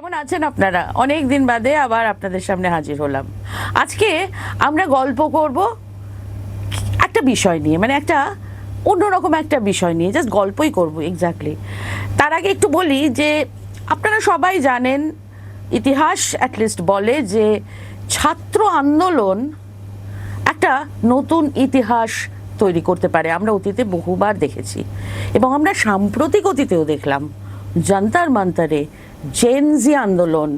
কেমন আছেন আপনারা? অনেক দিন বাদে আবার আপনাদের সামনে হাজির হলাম। আজকে আমরা গল্প করব একটা বিষয় নিয়ে, মানে একটা অন্যরকম একটা বিষয় নিয়ে, জাস্ট গল্পই করব। এক্স্যাক্টলি। তার আগে একটু বলি যে আপনারা সবাই জানেন, ইতিহাস অ্যাটলিস্ট বলে যে ছাত্র আন্দোলন একটা নতুন ইতিহাস তৈরি করতে পারে। আমরা অতীতে বহুবার দেখেছি এবং আমরা সাম্প্রতিক অতীতেও দেখলাম যন্তর মন্তরে জেনজি আন্দোলন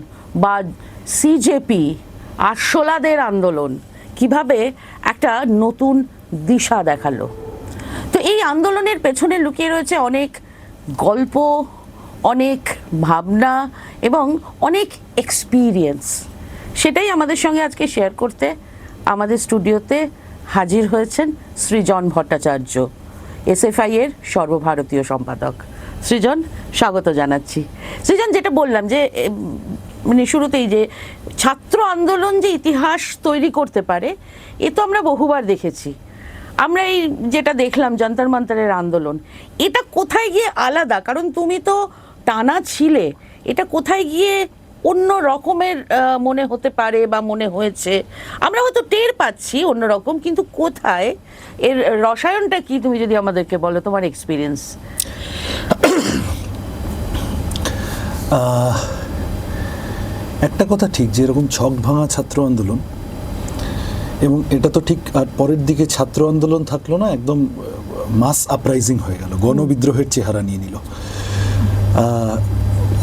বা সিজেপি আরশোলাদের আন্দোলন কিভাবে একটা নতুন দিশা দেখালো। তো এই আন্দোলনের পেছনে লুকিয়ে রয়েছে অনেক গল্প, অনেক ভাবনা এবং অনেক এক্সপিরিয়েন্স। সেটাই আমাদের সঙ্গে আজকে শেয়ার করতে আমাদের স্টুডিওতে হাজির হয়েছেন সৃজন ভট্টাচার্য, এসএফআই এর সর্বভারতীয় সম্পাদক। সৃজন, স্বাগত জানাচ্ছি। সৃজন, যেটা বললাম যে মানে শুরুতেই যে ছাত্র আন্দোলন যে ইতিহাস তৈরি করতে পারে, এ তো আমরা বহুবার দেখেছি। আমরা এই যেটা দেখলাম যন্তর মন্তরের আন্দোলন, এটা কোথায় গিয়ে আলাদা? কারণ তুমি তো টানা ছিলে, এটা কোথায় গিয়ে অন্য রকমের মনে হতে পারে বা মনে হয়েছে? আমরা হয়তো টের পাচ্ছি অন্যরকম, কিন্তু কোথায় এর রসায়নটা কি তুমি যদি আমাদেরকে বলো, তোমার এক্সপিরিয়েন্স। একটা কথা ঠিক, যে এরকম ছক ভাঙা ছাত্র আন্দোলন, এবং এটা তো ঠিক, আর পরের দিকে ছাত্র আন্দোলন থাকলো না, একদম মাস আপরাইজিং হয়ে গেল, গণবিদ্রোহের চেহারা নিয়ে নিল।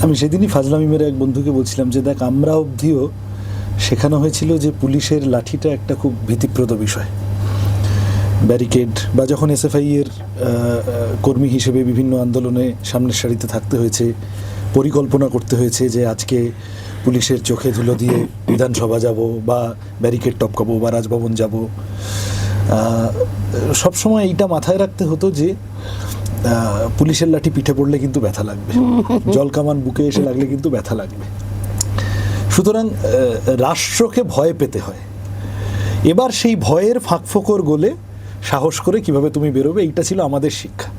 আমি সেদিনই ফাজলামি মেরে এক বন্ধুকে বলছিলাম যে দেখ, আমরা অবধিও শেখানো হয়েছিল যে পুলিশের লাঠিটা একটা খুব ভীতিপ্রদ বিষয়। ব্যারিকেড বা যখন এসএফআই এর কর্মী হিসেবে বিভিন্ন আন্দোলনে সামনের সারিতে থাকতে হয়েছে, পরিকল্পনা করতে হয়েছে যে আজকে পুলিশের চোখে ধুলো দিয়ে বিধানসভা যাব বা ব্যারিকেড টপকাবো বা রাজভবন যাব, সবসময় এইটা মাথায় রাখতে হতো যে পুলিশের লাঠি পিঠে পড়লে কিন্তু ব্যথা লাগবে, জল কামান বুকে এসে লাগলে কিন্তু ব্যথা লাগবে। সুতরাং রাষ্ট্রকে ভয় পেতে হয়। এবার সেই ভয়ের ফাঁকফোকর গলে সাহস করে কিভাবে তুমি বেরোবে, এইটা ছিল আমাদের শিক্ষা।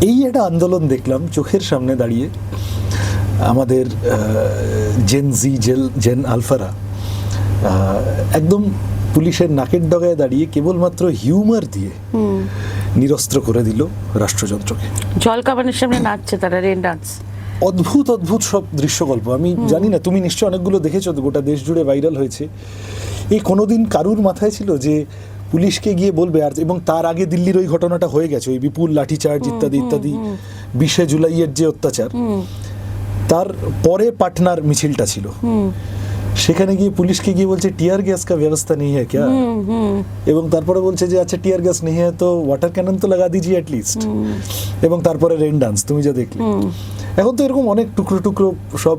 এই একটা আন্দোলন দেখলাম চোখের সামনে দাঁড়িয়ে, আমাদের জেন আলফারা একদম পুলিশের নাকের ডগায় দাঁড়িয়ে কেবলমাত্র হিউমার দিয়ে নিরস্ত্র করে দিল রাষ্ট্রযন্ত্রকে। জল কামানের সামনে নাচছে তারা, রেন ডান্স। অদ্ভুত অদ্ভুত সব দৃশ্যকল্প। আমি জানি না, তুমি নিশ্চয় অনেকগুলো দেখেছো, গোটা দেশ জুড়ে ভাইরাল হয়েছে। এই কোনোদিন কারুর মাথায় ছিল যে পুলিশকে গিয়ে বলবে? আর এবং তার আগে দিল্লির ওই ঘটনাটা হয়ে গেছে, ওই বিপুল লাঠিচার্জ ইত্যাদি ইত্যাদি, 20শে জুলাইয়ের যে অত্যাচার, তার পরে পাটনার মিছিলটা ছিল, সেখানে গিয়ে পুলিশকে গিয়ে বলছে টিয়ার গ্যাস কা ব্যবস্থা নেই হ্যাঁ ক্যা, এবং তারপরে বলছে যে আচ্ছা টিয়ার গ্যাস নেই হ্যাঁ তো ওয়াটার ক্যানন তো লাগা দিজিয়ে অ্যাটলিস্ট, এবং তারপরে রেন ডান্স। তুমি যা দেখলে, এখন তো এরকম অনেক টুকরো টুকরো সব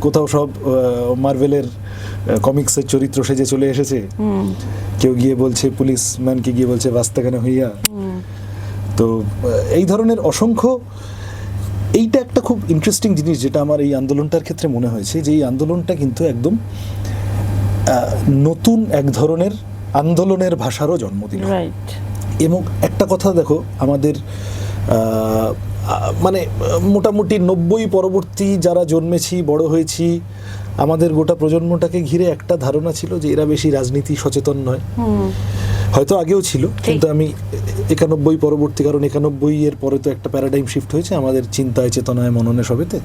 কোথাও সব মার্ভেলের কমিক্সের চরিত্র সেজে চলে এসেছে। কেউ গিয়ে বলছে, পুলিশ ম্যানকে গিয়ে বলছে বাস্তা কেন হইয়া। তো এই ধরনের অসংখ্য, এইটা একটা খুব ইন্টারেস্টিং জিনিস যেটা আমার এই আন্দোলনটার ক্ষেত্রে মনে হয়েছে, যে এই আন্দোলনটা কিন্তু একদম নতুন এক ধরনের আন্দোলনের ভাষারও জন্ম দিল। এবং একটা কথা দেখো, আমাদের মানে মোটামুটি 90 পরবর্তী যারা জন্মেছি, বড় হয়েছি, আমাদের গোটা প্রজন্মটাকে ঘিরে একটা ধারণা ছিল যে এরা বেশি রাজনীতি সচেতন নয়। হয়তো আগেও ছিল, কিন্তু আমি 91 পরবর্তী, কারণ 91 এর পরে তো একটা প্যারাডাইম শিফট হয়েছে আমাদের চিন্তায়, চেতনায়, মননে সবেতে,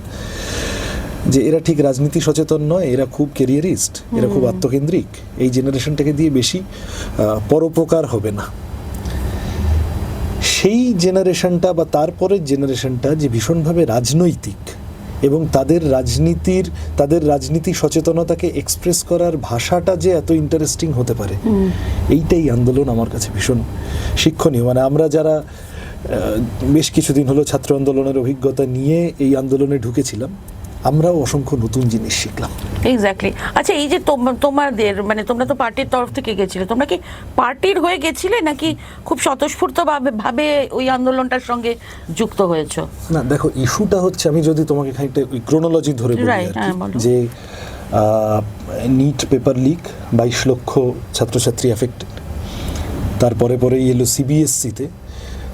যে এরা ঠিক রাজনীতি সচেতন নয়, এরা খুব ক্যারিয়ারিস্ট, এরা খুব আত্মকেন্দ্রিক, এই জেনারেশনটাকে দিয়ে বেশি পরোপকার হবে না। সেই জেনারেশনটা বা তারপরের জেনারেশনটা যে ভীষণভাবে রাজনৈতিক, এবং তাদের রাজনীতি সচেতনতাকে এক্সপ্রেস করার ভাষাটা যে এত ইন্টারেস্টিং হতে পারে, এইটাই আন্দোলন আমার কাছে ভীষণ শিক্ষণীয়। মানে আমরা যারা বেশ কিছুদিন হলো ছাত্র আন্দোলনের অভিজ্ঞতা নিয়ে এই আন্দোলনে ঢুকেছিলাম, আমরাও অসংখ্য নতুন জিনিস শিখলাম। এক্স্যাক্টলি। আচ্ছা, এই যে তোমাদের মানে তোমরা তো পার্টির তরফ থেকে গেছিলে, তোমরা কি পার্টির হয়ে গেছিলে নাকি খুব স্বতঃস্ফূর্ত ভাবে ওই আন্দোলনটার সঙ্গে যুক্ত হয়েছো? না দেখো, ইস্যুটা হচ্ছে, আমি যদি তোমাকে খানিকটা ওই ক্রোনোলজি ধরে বলি আর কি, যে নিট পেপার লিক, 22 লক্ষ ছাত্রছাত্রী অ্যাফেক্টেড, তারপরে পরেই এলো সিবিএসসিতে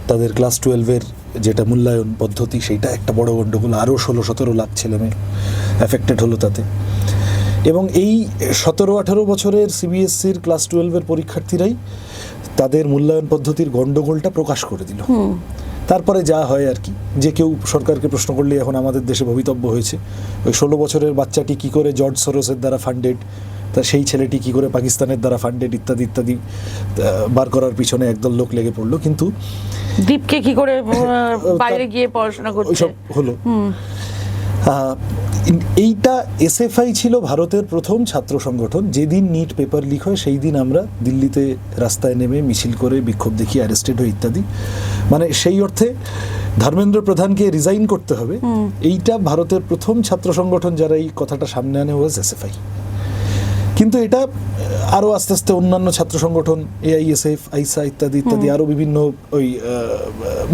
তাদের ক্লাস 12-এর যেটা মূল্যায়ন পদ্ধতি, সেইটা একটা বড় গণ্ডগোল। আরও 16-17 লাখ ছেলেমেয়ে অ্যাফেক্টেড হলো তাতে। এবং এই 17-18 বছরের সিবিএসসির ক্লাস 12-এর পরীক্ষার্থীরাই তাদের মূল্যায়ন পদ্ধতির গণ্ডগোলটা প্রকাশ করে দিল। তারপরে যা হয় আর কি, যে কেউ সরকারকে প্রশ্ন করলে এখন আমাদের দেশে ভবিতব্য হয়েছে ওই 16 বছরের বাচ্চাটি কি করে জর্জ সরোসের দ্বারা ফান্ডেড, তা সেই ছেলেটি কি করে পাকিস্তানের দ্বারা ফান্ডেড, ইত্যাদি ইত্যাদি বার করার পিছনে একদল লোক লেগে পড়লো। কিন্তু দীপকে কি করে বাইরে গিয়ে পড়াশোনা করছে ওইসব হলো। এইটা এসএফআই ছিল ভারতের প্রথম ছাত্র সংগঠন। যেদিন নিট পেপার লিক হয় সেই দিন আমরা দিল্লিতে রাস্তায় নেমে মিছিল করে বিক্ষোভ দেখিয়ে অ্যারেস্টেড হই ইত্যাদি। মানে সেই অর্থে ধর্মেন্দ্র প্রধানকে রিজাইন করতে হবে, এইটা ভারতের প্রথম ছাত্র সংগঠন যারা এই কথাটা সামনে আনে ওয়াজ এসএফআই। কিন্তু এটা আরও আস্তে আস্তে অন্যান্য ছাত্র সংগঠন এআইএসএফ, আইসা ইত্যাদি ইত্যাদি আরও বিভিন্ন ওই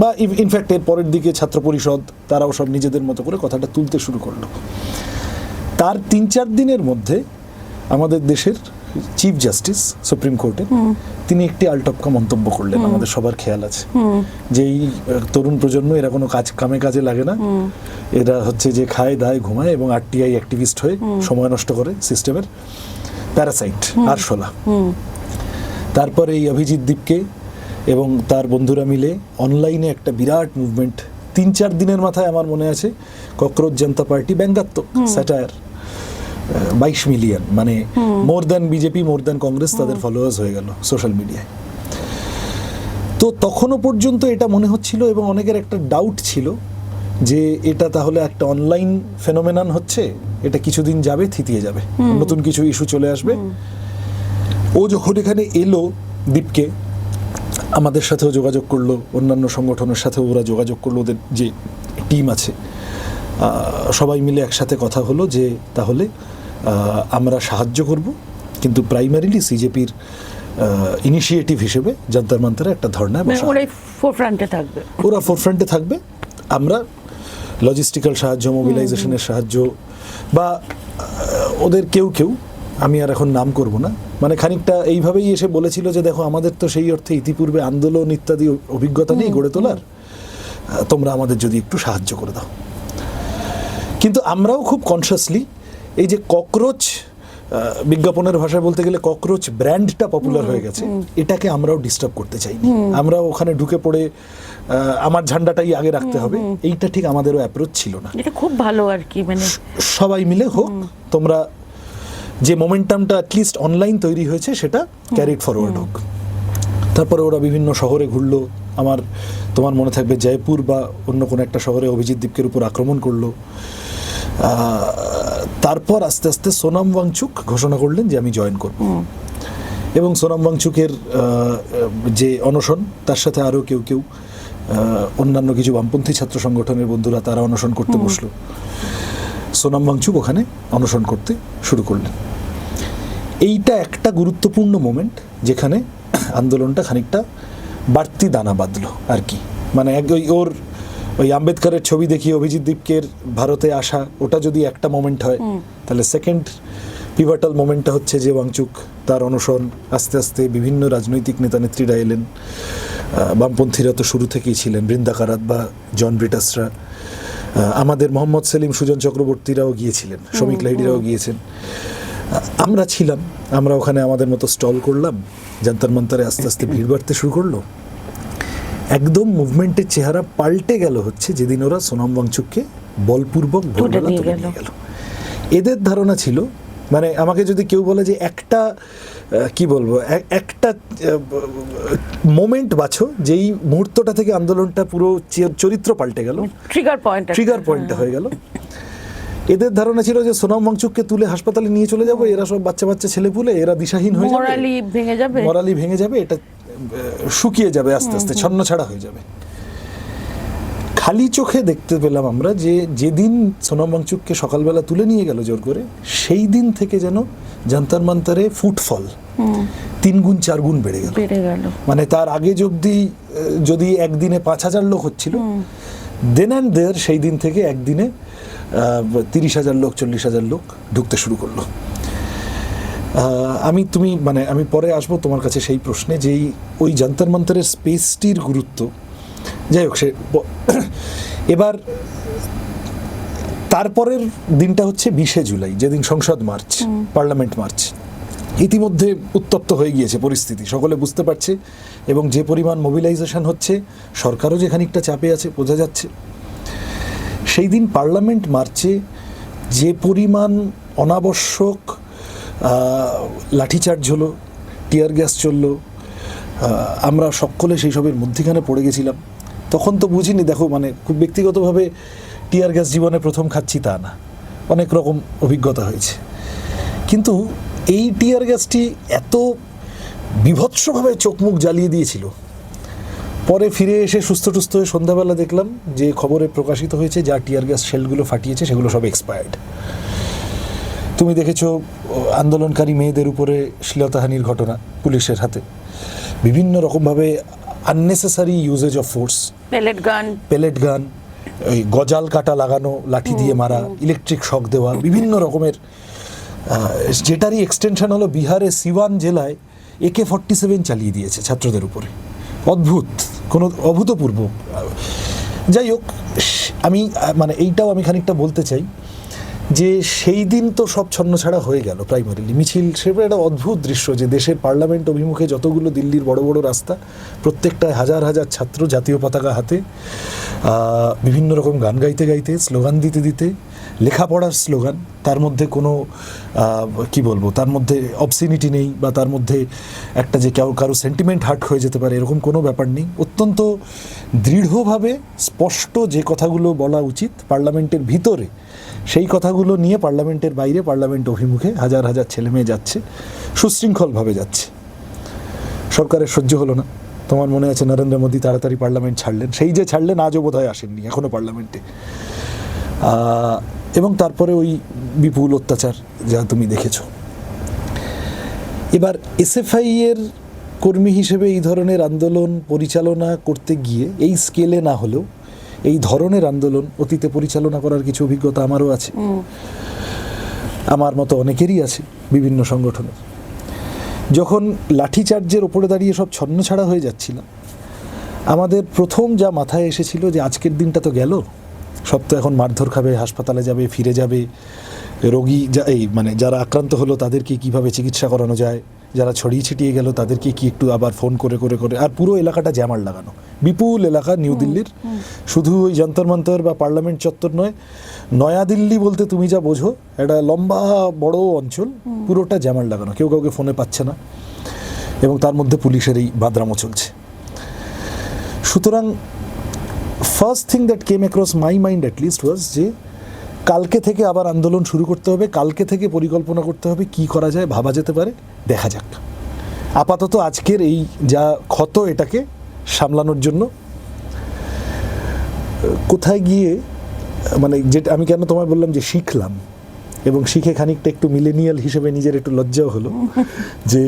বা ইনফ্যাক্ট এর পরের দিকে ছাত্র পরিষদ, তারাও সব নিজেদের মতো করে কথাটা তুলতে শুরু করলো। তার 3-4 দিনের মধ্যে আমাদের দেশের চিফ জাস্টিস সুপ্রিম কোর্টের তিনি একটি আলটপকা মন্তব্য করলেন, আমাদের সবার খেয়াল আছে, যে এই তরুণ প্রজন্ম এরা কোনো কাজে লাগে না, এরা হচ্ছে যে খায় দায় ঘুমায় এবং আরটিআই অ্যাক্টিভিস্ট হয়ে সময় নষ্ট করে সিস্টেমের, প্যারাসাইট আরশোলা। তারপরে এই অভিজিৎ দীপকে এবং তার বন্ধুরা মিলে অনলাইনে একটা বিরাট মুভমেন্ট 3-4 দিনের মাথায়, আমার মনে আছে, ককরোচ জনতা পার্টি ব্যঙ্গাত্মক স্যাটায়ার 22 মিলিয়ন, মানে more than BJP, more than Congress, তাদের ফলোয়ার্স হয়ে গেল সোশ্যাল মিডিয়ায়। তো তখনও পর্যন্ত এটা মনে হচ্ছিল এবং অনেকের একটা ডাউট ছিল যে এটা তাহলে একটা অনলাইন ফেনোমেনন হচ্ছে, এটা কিছুদিন যাবে থিতিয়ে যাবে, নতুন কিছু ইস্যু চলে আসবে। ও যখন এখানে এলো দীপকে, আমাদের সাথেও যোগাযোগ করলো, অন্যান্য সংগঠনের সাথেও ওরা যোগাযোগ করলো, ওদের যে টিম আছে সবাই মিলে একসাথে কথা হলো যে তাহলে আমরা সাহায্য করব, কিন্তু প্রাইমারিলি সিজেপির ইনিশিয়েটিভ হিসেবে জান্তার মান্তারে একটা ধর্নায় বসা, ওরা ফোরফ্রন্টে থাকবে, ওরা ফোরফ্রন্টে থাকবে, আমরা লজিস্টিক্যাল সাহায্য, মোবিলাইজেশনের সাহায্য, বা ওদের কেউ কেউ, আমি আর এখন নাম করব না, মানে খানিকটা এইভাবেই এসে বলেছিল যে দেখো আমাদের তো সেই অর্থে ইতিপূর্বে আন্দোলন ইত্যাদি অভিজ্ঞতা নেই গড়ে তোলার, তোমরা আমাদের যদি একটু সাহায্য করে দাও। কিন্তু আমরাও খুব কনসিয়াসলি এই যে ককরোচ, বিজ্ঞাপনের ভাষায় বলতে গেলে ককরোচ ব্র্যান্ডটা পপুলার হয়ে গেছে, এটাকে আমরাও ডিস্টার্ব করতে চাইনি। আমরাও ওখানে ঢুকে পড়ে আমার ঝান্ডাটাই আগে রাখতে হবে, এইটা ঠিক আমাদেরও অ্যাপ্রোচ ছিল না। এটা খুব ভালো আর কি, মানে সবাই মিলে হোক, তোমরা যে মোমেন্টামটা অ্যাটলিস্ট অনলাইন তৈরি হয়েছে সেটা ক্যারিড ফরওয়ার্ড হোক। তারপরে ওরা বিভিন্ন শহরে ঘুরলো, তোমার মনে থাকবে জয়পুর বা অন্য কোনো একটা শহরে অভিজিৎ দীপকের উপর আক্রমণ করলো। তারপর আস্তে আস্তে সোনাম ওয়াংচুক ঘোষণা করলেন যে আমি জয়েন করব, এবং সোনাম ওয়াংচুকের যে অনশন, তার সাথে আরও কেউ কেউ অন্যান্য কিছু বামপন্থী ছাত্র সংগঠনের বন্ধুরা তারা অনশন করতে বসলো। সোনাম ওয়াংচুক ওখানে অনশন করতে শুরু করলেন। এইটা একটা গুরুত্বপূর্ণ মোমেন্ট যেখানে আন্দোলনটা খানিকটা বাড়তি দানা বাঁধলো আর কি। মানে ওই আম্বেদকরের ছবি দেখিয়ে অভিজিৎ দীপকের ভারতে আসা, ওটা যদি একটা মোমেন্ট হয়, তাহলে সেকেন্ড পিভাটাল মোমেন্টটা হচ্ছে যে ওয়াংচুক, তার অনশন, আস্তে আস্তে বিভিন্ন রাজনৈতিক নেতা নেত্রীরা এলেন, বামপন্থীরা তো শুরু থেকেই ছিলেন, বৃন্দা কারাত বা জন ব্রিটাসরা, আমাদের মোহাম্মদ সেলিম, সুজন চক্রবর্তীরাও গিয়েছিলেন, শ্রমিক লাহিড়িরাও গিয়েছেন, আমরা ছিলাম। আমরা ওখানে আমাদের মতো স্টল করলাম, জান্তার মান্তারে আস্তে আস্তে ভিড় বাড়তে শুরু করলো। একদম মুভমেন্টের চেহারা পাল্টে গেল হচ্ছে যেদিন ওরা সোনাম ওয়াংচুককে বলপূর্বক ভোরবেলা তুলে নিয়ে গেল। এদের ধারণা ছিল, মানে আমাকে যদি কেউ বলে যে একটা কি বলবো, একটা মোমেন্ট বাছো যেই মুহূর্তটা থেকে আন্দোলনটা পুরো চরিত্র পাল্টে গেল, ট্রিগার পয়েন্ট হয়ে গেল, এদের ধারণা ছিল যে সোনাম ওয়াংচুককে তুলে হাসপাতালে নিয়ে চলে যাবো, এরা সব বাচ্চা বাচ্চা ছেলেপুলে, এরা দিশাহীন হয়ে যাবে, মরালি ভেঙে যাবে, এটা শুকিয়ে যাবে, আস্তে আস্তে ছন্নছাড়া হয়ে যাবে। খালি চোখে দেখতে পেলাম আমরা যে যেদিন সোনাম ওয়াংচুককে সকালবেলা তুলে নিয়ে গেল জোর করে, সেই দিন থেকে যেন জান্তার মান্তারে ফুটফল 3 গুণ 4 গুণ বেড়ে গেল। মানে তার আগে যদি একদিনে 5,000 লোক হচ্ছিল, দেন অ্যান্ড দেয়ার সেই দিন থেকে একদিনে 30,000 লোক, 40,000 লোক ঢুকতে শুরু করলো। আমি পরে আসবো তোমার কাছে সেই প্রশ্নে, যে ওই জান্তার মান্তারের স্পেসটির গুরুত্ব যাই হোক, এবার তারপরের দিনটা হচ্ছে 20শে জুলাই, যেদিন সংসদ মার্চ, পার্লামেন্ট মার্চ। ইতিমধ্যে উত্তপ্ত হয়ে গিয়েছে পরিস্থিতি, সকলে বুঝতে পারছে, এবং যে পরিমাণ মোবিলাইজেশন হচ্ছে, সরকারও যে খানিকটা চাপে আছে বোঝা যাচ্ছে। সেই দিন পার্লামেন্ট মার্চে যে পরিমাণ অনাবশ্যক লাঠিচার্জ হলো, টিয়ার গ্যাস চললো, আমরা সকলে সেই সবের মধ্যিখানে পড়ে গেছিলাম। তখন তো বুঝিনি, দেখো মানে খুব ব্যক্তিগতভাবে টিয়ার গ্যাস জীবনে প্রথম খাচ্ছি তা না, অনেক রকম অভিজ্ঞতা হয়েছে, কিন্তু এই টিয়ার গ্যাসটি এত বীভৎসভাবে চোখ মুখ জ্বালিয়ে দিয়েছিল। পরে ফিরে এসে সুস্থ টুস্থ হয়ে সন্ধ্যাবেলা দেখলাম যে খবরে প্রকাশিত হয়েছে যা টিয়ার গ্যাস শেলগুলো ফাটিয়েছে সেগুলো সব এক্সপায়ার্ড। তুমি দেখেছো আন্দোলনকারী মেয়েদের উপরে শ্লীলতাহানির ঘটনা পুলিশের হাতে, বিভিন্ন রকমভাবে unnecessary usage of force, pellet gun, ওই গজাল কাটা লাগানো, লাঠি দিয়ে মারা, ইলেকট্রিক শক দেওয়া, বিভিন্ন রকমের, যেটারই এক্সটেনশন হলো বিহারের সিওয়ান জেলায় AK-47 চালিয়ে দিয়েছে ছাত্রদের উপরে। অদ্ভুত, কোনো অভূতপূর্ব। যাই হোক, আমি মানে এইটাও আমি খানিকটা বলতে চাই যে সেই দিন তো সব ছন্নছাড়া হয়ে গেল প্রাইমারিলি মিছিল। সেটা একটা অদ্ভুত দৃশ্য যে দেশের পার্লামেন্ট অভিমুখে যতগুলো দিল্লির বড় বড় রাস্তা, প্রত্যেকটায় হাজার হাজার ছাত্র জাতীয় পতাকা হাতে, বিভিন্ন রকম গান গাইতে গাইতে, স্লোগান দিতে দিতে, লেখাপড়ার স্লোগান, তার মধ্যে কোনো কি বলবো, তার মধ্যে অবসিনিটি নেই বা তার মধ্যে একটা যে কারো সেন্টিমেন্ট হার্ট হয়ে যেতে পারে এরকম কোনো ব্যাপার নেই। অত্যন্ত দৃঢ়ভাবে স্পষ্ট যে কথাগুলো বলা উচিত পার্লামেন্টের ভিতরে, সেই কথাগুলো নিয়ে পার্লামেন্টের বাইরে, পার্লামেন্ট অভিমুখে হাজার হাজার ছেলে মেয়ে যাচ্ছে, সুশৃঙ্খলভাবে যাচ্ছে। সরকারের সহ্য হলো না। তোমার মনে আছে নরেন্দ্র মোদী তাড়াতাড়ি পার্লামেন্ট ছাড়লেন, সেই যে ছাড়লেন আজও বোধহয় আসেননি এখনও পার্লামেন্টে। এবং তারপরে ওই বিপুল অত্যাচার যা তুমি দেখেছো। এবার SFI এর কর্মী হিসেবে এই ধরনের আন্দোলন পরিচালনা করতে গিয়ে, এই স্কেলে না হলেও এই ধরনের আন্দোলন অতীতে পরিচালনা করার কিছু অভিজ্ঞতা আমারও আছে, আমার মতো অনেকেরই আছে বিভিন্ন সংগঠনের। যখন লাঠিচার্জের ওপরে দাঁড়িয়ে সব ছন্নছাড়া হয়ে যাচ্ছিলাম, আমাদের প্রথম যা মাথায় এসেছিল যে আজকের দিনটা তো গেল, সব তো এখন মারধর খাবে, হাসপাতালে যাবে, ফিরে যাবে, রোগী এই মানে যারা আক্রান্ত হলো তাদেরকে কিভাবে চিকিৎসা করানো যায়, যারা ছড়িয়ে ছিটিয়ে গেল তাদেরকে কি একটু আবার ফোন করে করে করে, আর পুরো এলাকাটা জ্যামার লাগানো, বিপুল এলাকা নিউ দিল্লির, শুধু ওই যন্তর মন্তর বা পার্লামেন্ট চত্বর নয়, নয়া দিল্লি বলতে তুমি যা বোঝো একটা লম্বা বড় অঞ্চল, পুরোটা জ্যামার লাগানো, কেউ কাউকে ফোনে পাচ্ছে না, এবং তার মধ্যে পুলিশের এই বাদরামো চলছে। সুতরাং first thing that came across my mind at least was যে কালকে থেকে আবার আন্দোলন শুরু করতে হবে, কালকে থেকে পরিকল্পনা করতে হবে কি করা যায়, ভাবা যেতে পারে, দেখা যাক। আপাতত আজকের এই যা ক্ষত এটাকে সামলানোর জন্য কোথায় গিয়ে, মানে যেটা আমি কেন তোমায় বললাম যে শিখলাম, এবং শিখে খানিকটা একটু মিলেনিয়াল হিসেবে নিজের একটু লজ্জাও হলো যে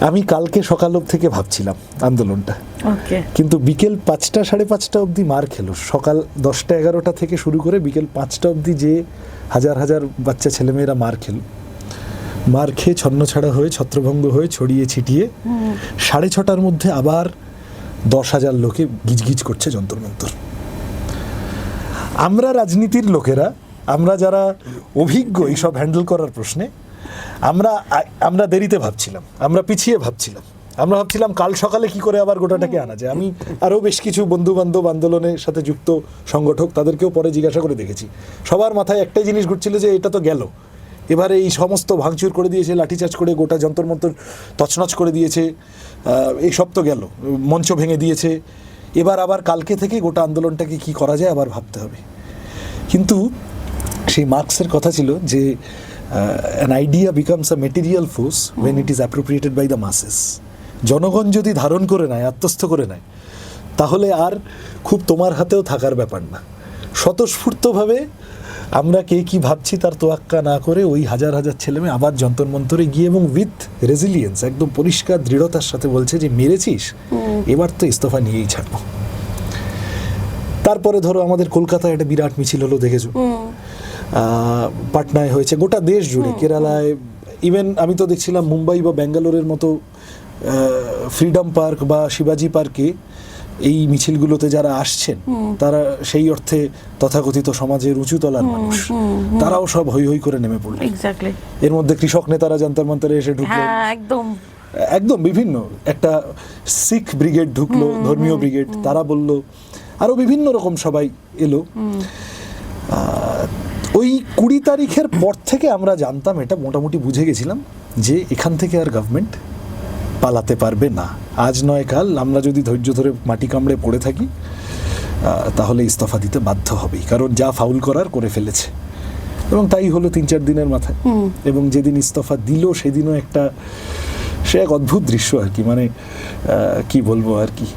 আমি কালকে সকাল থেকে ভাবছিলাম আন্দোলনটা, কিন্তু বিকেল 5টা 5:30 অবধি মার খেলো। সকাল 10টা 11টা থেকে শুরু করে বিকেল 5টা অবধি যে হাজার হাজার বাচ্চা ছেলেমেয়েরা মার খেলো, মার খেয়ে ছন্নছাড়া হয়ে, ছত্রভঙ্গ হয়ে, ছড়িয়ে ছিটিয়ে 6:30টার মধ্যে আবার 10,000 লোকে গিজগিজ করছে যন্তর মন্তর। আমরা রাজনীতির লোকেরা, আমরা যারা অভিজ্ঞ এইসব হ্যান্ডেল করার প্রশ্নে, আমরা দেরিতে ভাবছিলাম, আমরা পিছিয়ে ভাবছিলাম, আমরা ভাবছিলাম কাল সকালে কি করে আবার গোটাটাকে আনা যায়। আমি আরও বেশ কিছু বন্ধু বান্ধব আন্দোলনের সাথে যুক্ত সংগঠক, তাদেরকেও পরে জিজ্ঞাসা করে দেখেছি, সবার মাথায় একটাই জিনিস ঘুরছিল যে এটা তো গেল, এবারে এই সমস্ত ভাঙচুর করে দিয়েছে, লাঠিচার্জ করে গোটা যন্তর মন্তর তছনছ করে দিয়েছে, এই সব তো গেল, মঞ্চ ভেঙে দিয়েছে, এবার আবার কালকে থেকে গোটা আন্দোলনটাকে কি করা যায় আবার ভাবতে হবে। কিন্তু সেই মার্কসের কথা ছিল যে an idea becomes a material force when it is appropriated by the masses. জনগণ যদি ধারণ করে নেয়, আত্মস্থ করে নেয়, তাহলে আর খুব তোমার হাতেও থাকার ব্যাপার না। স্বতঃস্ফূর্তভাবে আমরা কে কি ভাবছি তার তোয়াক্কা না করে ওই হাজার হাজার ছেলেমেয়ে আবার যন্তর মন্তরে গিয়ে এবং উইথ রেজিলিয়েন্স, একদম পরিষ্কার দৃঢ়তার সাথে বলছে যে মেরেছিস, এবার তো ইস্তফা নিয়েই ছাড়বো। তারপরে ধরো আমাদের কলকাতায় একটা বিরাট মিছিল হলো, দেখেছো, পাটনায় হয়েছে, গোটা দেশ জুড়ে, কেরালায়, ইভেন আমি তো দেখছিলাম মুম্বাই বা ব্যাঙ্গালোরের মতো ফ্রিডম পার্ক বা শিবাজি পার্কে এই মিছিলগুলোতে যারা আসছেন তারা সেই অর্থে তথাকথিত সমাজের উঁচুতলার মানুষ, তারাও সব হৈ হৈ করে নেমে পড়ল। এক্স্যাক্টলি। এর মধ্যে কৃষক নেতারা জান্তার মান্তারে এসে ঢুকলেন, হ্যাঁ একদম একদম বিভিন্ন একটা শিখ ব্রিগেড ঢুকলো, ধর্মীয় ব্রিগেড, তারা বলল, আরো বিভিন্ন রকম সবাই এলো। ওই 20 তারিখের পর থেকে আমরা জানতাম, এটা মোটামুটি বুঝে গেছিলাম যে এখান থেকে আর গভর্নমেন্ট পালাতে পারবে না। আজ নয় কাল আমরা যদি ধৈর্য ধরে মাটি কামড়ে পড়ে থাকি তাহলে ইস্তফা দিতে বাধ্য হবেই, কারণ যা ফাউল করার করে ফেলেছে। এবং তাই হলো 3-4 দিনের মাথায়। এবং যেদিন ইস্তফা দিল সেদিনও সে এক অদ্ভুত দৃশ্য আর কি, মানে কি বলবো আর কি,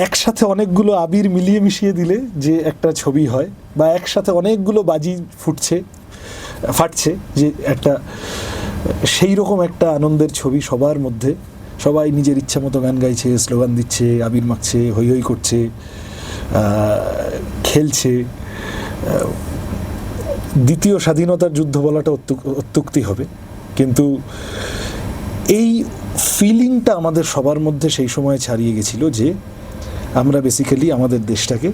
একসাথে অনেকগুলো আবির মিলিয়ে মিশিয়ে দিলে যে একটা ছবি হয়, বা একসাথে অনেকগুলো বাজি ফাটছে যে একটা, সেই রকম একটা আনন্দের ছবি সবার মধ্যে। সবাই নিজের ইচ্ছা মতো গান গাইছে, স্লোগান দিচ্ছে, আবির মাখছে, হৈ হৈ করছে, খেলছে। দ্বিতীয় স্বাধীনতার যুদ্ধ বলাটা অত্যুক্তি হবে, কিন্তু এই ফিলিংটা আমাদের সবার মধ্যে সেই সময় ছাড়িয়ে গেছিল যে আমরা বেসিক্যালি আমাদের দেশটাকে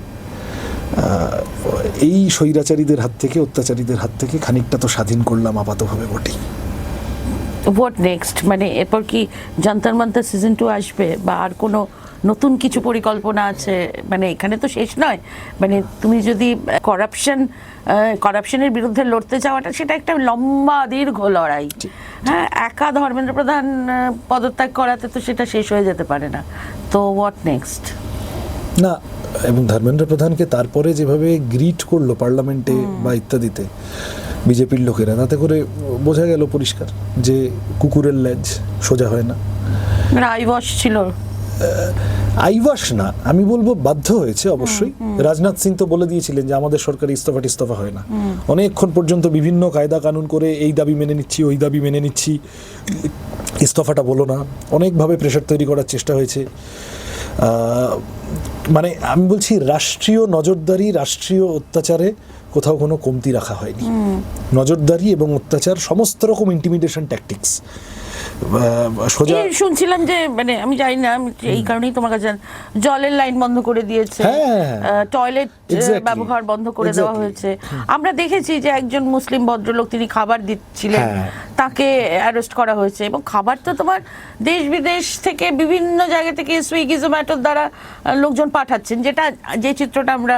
এই স্বৈরাচারীদের হাত থেকে, অত্যাচারীদের হাত থেকে খানিকটা তো স্বাধীন করলাম আপাতভাবে বটেই। What next? মানে এরপর কি জান্তার মান্তার সিজন 2 আসবে, বা আর কোনো নতুন কিছু পরিকল্পনা আছে? মানে এখানে তো শেষ নয়, মানে তুমি যদি করাপশনের বিরুদ্ধে লড়তে চাওয়াটা, সেটা একটা লম্বা দীর্ঘ লড়াই। হ্যাঁ, একা ধর্মেন্দ্র প্রধান পদত্যাগ করাতে তো সেটা শেষ হয়ে যেতে পারে না। তো হোয়াট নেক্সট? না, এবং ধর্মেন্দ্র প্রধানকে তারপরে যেভাবে গ্রিট করলো পার্লামেন্টে বা ইত্যাদিতে বিজেপির লোকেরা, তাতে করে বোঝা গেল পরিষ্কার যে কুকুরের লেজ সোজা হয় না। মানে আইওয়াশ ছিল, আইওয়াশ না, আমি বলবো বাধ্য হয়েছে। অবশ্যই রাজনাথ সিং তো বলে দিয়েছিলেন যে আমাদের সরকারি ইস্তফা হয় না। অনেকক্ষণ পর্যন্ত বিভিন্ন কায়দা কানুন করে এই দাবি মেনে নিচ্ছি, ওই দাবি মেনে নিচ্ছি, ইস্তফাটা বলো না, অনেকভাবে প্রেশার তৈরি করার চেষ্টা হয়েছে। মানে আমি বলছি, রাষ্ট্রীয় নজরদারি, রাষ্ট্রীয় অত্যাচারে কোথাও কোনো কমতি রাখা হয়নি। নজরদারি এবং অত্যাচার, সমস্ত রকম ইন্টিমিডেশন ট্যাকটিক্স সোজা। শুনছিলাম যে, মানে আমি জানি না, এই কারণেই তোমার কাছে, জলের লাইন বন্ধ করে দিয়েছে, টয়লেট ব্যবহার বন্ধ করে দেওয়া হয়েছে। আমরা দেখেছি যে একজন মুসলিম ভদ্রলোক, তিনি খাবার দিচ্ছিলেন, তাকে অ্যারেস্ট করা হয়েছে। এবং খাবার তো তোমার দেশ বিদেশ থেকে, বিভিন্ন জায়গা থেকে সুইগি জোম্যাটোর দ্বারা লোকজন পাঠাচ্ছেন, যে চিত্রটা আমরা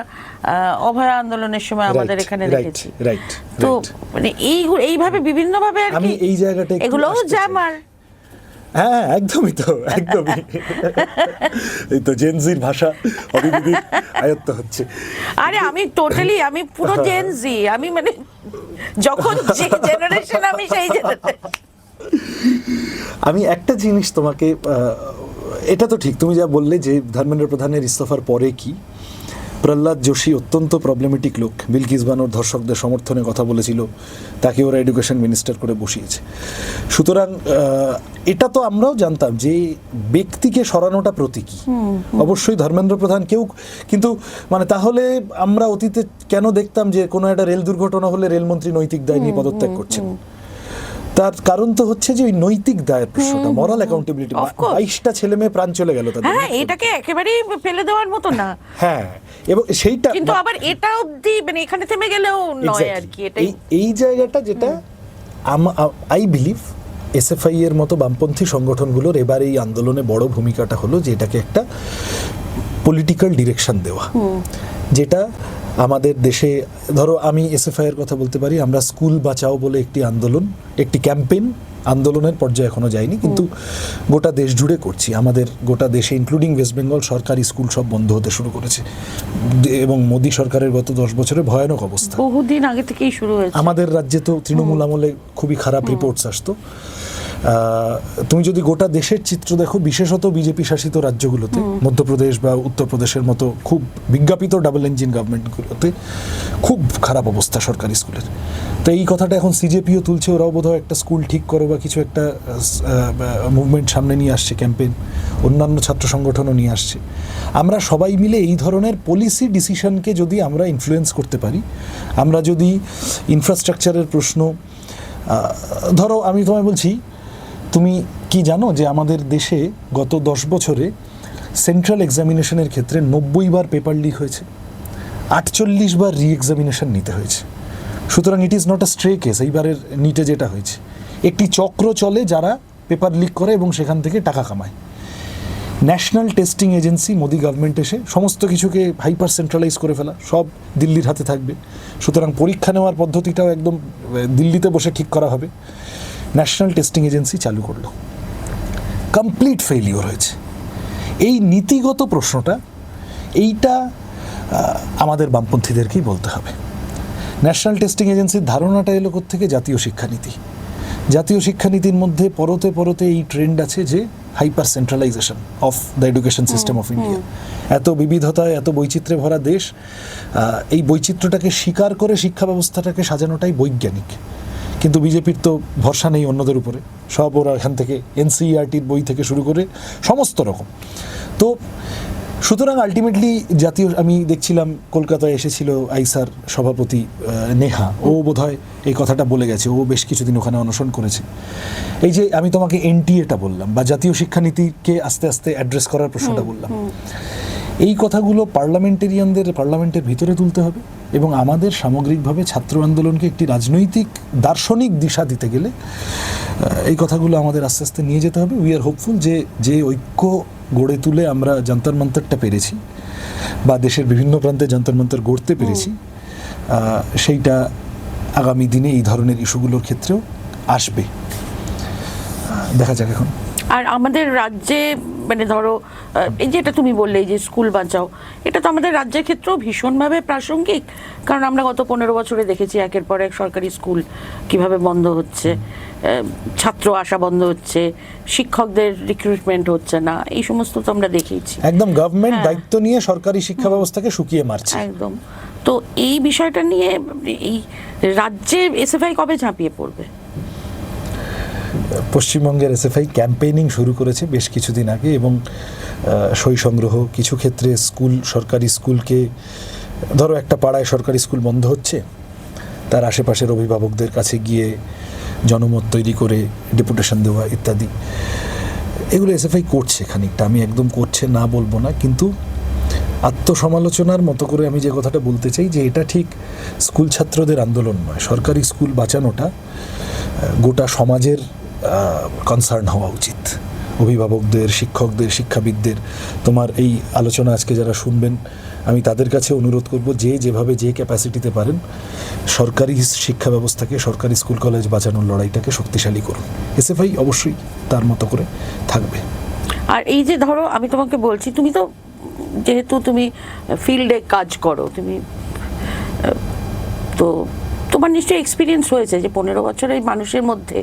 অভয়া আন্দোলনের সময় আমাদের এখানে দেখেছি। তো মানে এইভাবে বিভিন্ন ভাবে আর কি এই জায়গাটা এগুলো জ্যামার। হ্যাঁ, একদমই তো, একদমই। এই তো জেনজির ভাষা অবিবিদির আয়ত্ত হচ্ছে। আরে আমি পুরো জেনজি, আমি মানে যখন যে জেনারেশন, আমি সেই জেনারেশন। আমি একটা জিনিস তোমাকে, এটা তো ঠিক তুমি যা বললে যে ধর্মেন্দ্র প্রধানের ইস্তফার পরে কি, প্রহ্লাদ যোশী অত্যন্ত প্রবলেমেটিক লোক, বিলকিস বানোর ধর্ষকদের সমর্থনে কথা বলেছিল, তাকে ওরা এডুকেশন মিনিস্টার করে বসিয়েছে। সুতরাং এটা তো আমরাও জানতাম যে ব্যক্তিকে সরানোটা প্রতীকী। অবশ্যই ধর্মেন্দ্র প্রধান কেউ, কিন্তু মানে তাহলে আমরা অতীতে কেন দেখতাম যে কোনো একটা রেল দুর্ঘটনা হলে রেলমন্ত্রী নৈতিক দায় নিয়ে পদত্যাগ করছেন? তার কারণ তো হচ্ছে যে ওই নৈতিক দায়ের প্রশ্নটা, মরাল অ্যাকাউন্টেবিলিটি। 22টা ছেলে মেয়ে প্রাণ চলে গেল তাদের। হ্যাঁ, এটাকে একেবারেই ফেলে দেওয়ার মতো না। হ্যাঁ, এবং সেইটা কিন্তু আবার এটা অবধি, মানে এখানে থেমে গেলেও নয় আর কি। এটাই এই জায়গাটা যেটা আই বিলিভ এসএফআই এর মতো বামপন্থী সংগঠনগুলোর এবার এই আন্দোলনে বড় ভূমিকাটা হলো যে এটাকে একটা পলিটিক্যাল ডিরেকশন দেওয়া, যেটা আমাদের দেশে, ধরো আমি এসএফআই এর কথা বলতে পারি, আমরা স্কুল বাঁচাও বলে একটি আন্দোলন, একটি ক্যাম্পেইন, আন্দোলনের পর্যায়ে এখনো যায়নি, কিন্তু গোটা দেশ জুড়ে করছি। আমাদের গোটা দেশে ইনক্লুডিং ওয়েস্ট বেঙ্গল সরকারি স্কুল সব বন্ধ হতে শুরু করেছে, এবং মোদী সরকারের গত 10 বছরে ভয়ানক অবস্থা। বহুদিন আগে থেকেই শুরু হয়েছে। আমাদের রাজ্যে তো তৃণমূল আমলে খুবই খারাপ রিপোর্টস আসতো। তুমি যদি গোটা দেশের চিত্র দেখো, বিশেষত বিজেপি শাসিত রাজ্যগুলোতে, মধ্যপ্রদেশ বা উত্তরপ্রদেশের মতো খুব বিজ্ঞাপিত ডাবল ইঞ্জিন গভর্নমেন্টগুলোতে খুব খারাপ অবস্থা সরকারি স্কুলের। তো এই কথাটা এখন সিজেপিও তুলছে, ওরাও বোধহয় একটা স্কুল ঠিক করো বা কিছু একটা মুভমেন্ট সামনে নিয়ে আসছে, ক্যাম্পেইন। অন্যান্য ছাত্র সংগঠনও নিয়ে আসছে। আমরা সবাই মিলে এই ধরনের পলিসি ডিসিশনকে যদি আমরা ইনফ্লুয়েন্স করতে পারি, আমরা যদি ইনফ্রাস্ট্রাকচারের প্রশ্ন, ধরো আমি তোমায় বলছি, তুমি কি জানো যে আমাদের দেশে গত 10 বছরে সেন্ট্রাল এক্সামিনেশনের ক্ষেত্রে 90 বার পেপার লিক হয়েছে, 48 বার রি এক্সামিনেশন নিতে হয়েছে। সুতরাং it is not a স্ট্রে case. এইবারের নিটে যেটা হয়েছে, একটি চক্র চলে যারা পেপার লিক করে এবং সেখান থেকে টাকা কামায়। National testing agency, Modi government এসে সমস্ত কিছুকে হাইপার সেন্ট্রালাইজ করে ফেলা, সব দিল্লির হাতে থাকবে। সুতরাং পরীক্ষা নেওয়ার পদ্ধতিটাও একদম দিল্লিতে বসে ঠিক করা হবে। ন্যাশনাল টেস্টিং এজেন্সি চালু করলো, কমপ্লিট ফেইলিওর হয়েছে। এই নীতিগত প্রশ্নটা, এইটা আমাদের বামপন্থীদেরকেই বলতে হবে। ন্যাশনাল টেস্টিং এজেন্সির ধারণাটা এলো থেকে জাতীয় শিক্ষানীতি। জাতীয় শিক্ষানীতির মধ্যে পরতে পরতে এই ট্রেন্ড আছে যে hyper centralisation of the education system of India. এত বিবিধতায়, এত বৈচিত্র্যে ভরা দেশ, এই বৈচিত্র্যটাকে স্বীকার করে শিক্ষা ব্যবস্থাটাকে সাজানোটাই বৈজ্ঞানিক। কিন্তু বিজেপির তো ভরসা নেই অন্যদের উপরে, সব ওরা এখান থেকে এনসিইআরটির বই থেকে শুরু করে সমস্ত রকম। তো সুতরাং আলটিমেটলি জাতীয়, আমি দেখছিলাম কলকাতায় এসেছিল আইসার সভাপতি নেহা, ও বোধহয় এই কথাটা বলে গেছে, ও বেশ কিছুদিন ওখানে অনশন করেছে। এই যে আমি তোমাকে এনটিএটা বললাম বা জাতীয় শিক্ষানীতিকে আস্তে আস্তে অ্যাড্রেস করার প্রশ্নটা বললাম, এই কথাগুলো পার্লামেন্টের ভিতরে তুলতে হবে এবং আমাদের সামগ্রিকভাবে ছাত্র আন্দোলনকে একটি রাজনৈতিক দার্শনিক দিশা দিতে গেলে এই কথাগুলো আমাদের আস্তে আস্তে নিয়ে যেতে হবে। উই আর হোপফুল যে ঐক্য গড়ে তুলে আমরা যন্তর মন্তরটা পেরেছি বা দেশের বিভিন্ন প্রান্তে যন্তর মন্তর গড়তে পেরেছি, সেইটা আগামী দিনে এই ধরনের ইস্যুগুলোর ক্ষেত্রেও আসবে। দেখা যাক এখন। আর আমাদের রাজ্যে মানে ধরো এই যে এটা তুমি বললে, এই যে স্কুল বাঁচাও, এটা তো আমাদের রাজ্যের ক্ষেত্রেও ভীষণভাবে প্রাসঙ্গিক। কারণ আমরা গত 15 বছরে দেখেছি একের পর এক সরকারি স্কুল কিভাবে বন্ধ হচ্ছে, ছাত্র আসা বন্ধ হচ্ছে, শিক্ষকদের রিক্রুটমেন্ট হচ্ছে না, এই সমস্ত তো আমরা দেখেইছি। একদম গভর্নমেন্ট দায়িত্ব নিয়ে সরকারি শিক্ষা ব্যবস্থাকে শুকিয়ে মারছে একদম। তো এই বিষয়টা নিয়ে এই রাজ্যে এসএফআই কবে ঝাঁপিয়ে পড়বে? পশ্চিমবঙ্গের এসএফআই ক্যাম্পেইনিং শুরু করেছে বেশ কিছুদিন আগে এবং সই সংগ্রহ, কিছু ক্ষেত্রে সরকারি স্কুলকে, ধরো একটা পাড়ায় সরকারি স্কুল বন্ধ হচ্ছে, তার আশেপাশের অভিভাবকদের কাছে গিয়ে জনমত তৈরি করে ডেপুটেশন দেওয়া ইত্যাদি, এগুলো এসএফআই করছে খানিকটা। আমি একদম করছে না বলবো না, কিন্তু আত্মসমালোচনার মতো করে আমি যে কথাটা বলতে চাই যে এটা ঠিক স্কুল ছাত্রদের আন্দোলন নয়। সরকারি স্কুল বাঁচানোটা গোটা সমাজের কনসার্ন হওয়া উচিত, অভিভাবকদের, শিক্ষকদের, শিক্ষাবিদদের। তোমার এই আলোচনা আজকে যারা শুনবেন, আমি তাদের কাছে অনুরোধ করব যে যেভাবে যে ক্যাপাসিটিতে পারেন সরকারি শিক্ষা ব্যবস্থাকে, সরকারি স্কুল কলেজ বাঁচানোর লড়াইটাকে শক্তিশালী করুন। এসএফআই অবশ্যই তার মতো করে থাকবে। আর এই যে ধরো আমি তোমাকে বলছি, তুমি তো যেহেতু তুমি ফিল্ডে কাজ করো, তুমি তো তোমার নিশ্চয়ই এক্সপিরিয়েন্স হয়েছে যে 15 বছরে মানুষের মধ্যে